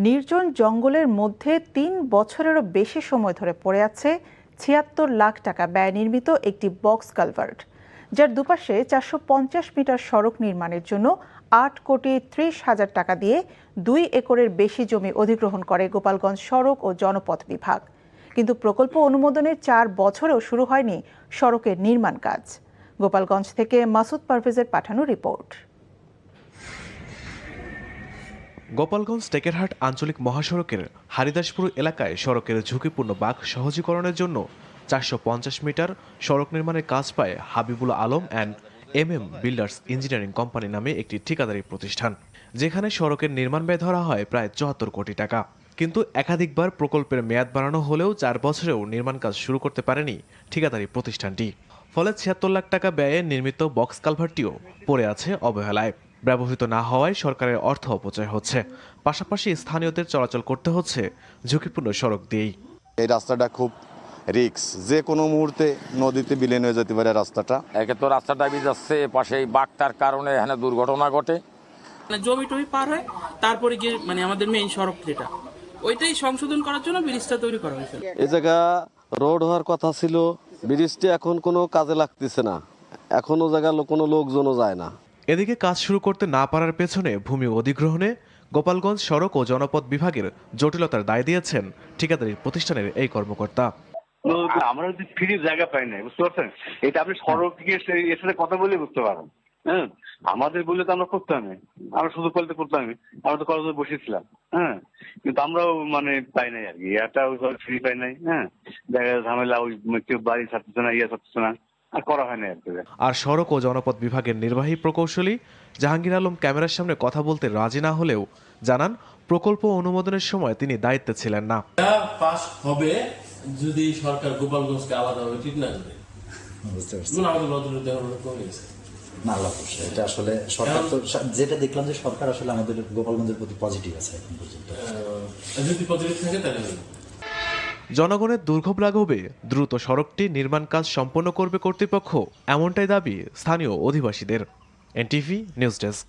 নির্জন জঙ্গলের মধ্যে ৩ বছরেরও বেশি সময় ধরে পড়ে আছে ৭৬ লাখ টাকা ব্যয় নির্মিত একটি বক্স কালভার্ট, যার দুপাশে ৪৫০ মিটার সড়ক নির্মাণের জন্য ৮,৩০,০০০ টাকা দিয়ে ২ একরের বেশি জমি অধিগ্রহণ করে গোপালগঞ্জ সড়ক ও জনপথ বিভাগ। কিন্তু প্রকল্প অনুমোদনের ৪ বছরেও শুরু হয়নি সড়কের নির্মাণ কাজ। গোপালগঞ্জ থেকে মাসুদ পারভেজের পাঠানো রিপোর্ট। গোপালগঞ্জ টেকেরহাট আঞ্চলিক মহাসড়কের হারিদাসপুর এলাকায় সড়কের ঝুঁকিপূর্ণ বাঁক সহজীকরণের জন্য ৪৫০ মিটার সড়ক নির্মাণের কাজ পায় Habibul Alam and MM builders engineering company নামে একটি ঠিকাদারি প্রতিষ্ঠান, যেখানে সড়কের নির্মাণ ব্যয় ধরা হয় প্রায় ৭৪ কোটি টাকা। কিন্তু একাধিকবার প্রকল্পের মেয়াদ বাড়ানো হলেও ৪ বছরেও নির্মাণ কাজ শুরু করতে পারেনি ঠিকাদারি প্রতিষ্ঠানটি। ফলে ৭৬ লাখ টাকা ব্যয়ে নির্মিত বক্স কালভার্টটিও পড়ে আছে অবহেলায়। ব্যবহৃত না হওয়ায় সরকারের অর্থ অপচয় হচ্ছে, পাশাপাশি স্থানীয়দের চলাচল করতে হচ্ছে ঝুঁকিপূর্ণ সড়ক দিয়েই। এই রাস্তাটা খুব রিস্ক, যে কোনো মুহূর্তে নদীতে বিলীন হয়ে যেতে পারে রাস্তাটা। একে তো রাস্তাটা যাচ্ছে পাশে এই বাঘটার কারণে এখানে দুর্ঘটনা ঘটে। জমি টমি পার হয়, তারপরে যে আমাদের মেইন সড়ক যেটা ওইটাই সংশোধন করার জন্য ব্রিজটা তৈরি করা হয়েছে। এই জায়গা রোড হওয়ার কথা ছিল, ব্রিজটি এখন কোনো কাজে লাগতেছে না, এখনো জায়গা কোনো লোকজনও যায় না। এদিকে কাজ শুরু করতে না পারার পেছনে ভূমি অধিগ্রহণে গোপালগঞ্জ সড়ক ও জনপথ বিভাগের জটিলতার দায় দিয়েছেন ঠিকাদারি প্রতিষ্ঠানের এই কর্মকর্তা। আমরা যদি ফ্রি জায়গা পাই না, বুঝতে পারছেন, এটা আপনি সড়ক থেকে এর সাথে কথা বলে বুঝতে পারেন। হ্যাঁ, আমাদের বললে তো আমরা করতাম, আমরা শুধু করতে করতাম, আমরা তো কলেজে বসেছিলাম। হ্যাঁ, কিন্তু আমরাও পাই নাই আর কি, এটা ফ্রি পাই নাই। হ্যাঁ, দেখা ঝামেলা, ওই কেউ বাড়ি ছাড়তেছে না, ছাড়তেছে না, আর করা হয় না আর কি। আর সড়ক ও জনপথ বিভাগের নির্বাহী প্রকৌশলী জাহাঙ্গীর আলম ক্যামেরার সামনে কথা বলতে রাজি না হলেও জানান, প্রকল্প অনুমোদনের সময় তিনি দায়িত্বে ছিলেন না। পাস হবে যদি সরকার গোপালগঞ্জকে আলাদাভাবে ট্রিট না করে। বুঝতে পারছি। আমাদের ভদ্রতা কমে গেছে না, অবশ্যই এটা আসলে সরকার তো যেটা দেখলাম যে সরকার আসলে আমাদের গোপালগঞ্জের প্রতি পজিটিভ আছে এখন পর্যন্ত। যদি পজিটিভ থাকে তাহলে জনগণের দুর্ভোগ লাঘবে দ্রুত সড়কটি নির্মাণ কাজ সম্পন্ন করবে কর্তৃপক্ষ, এমনটাই দাবি স্থানীয় অধিবাসীদের। NTV news desk.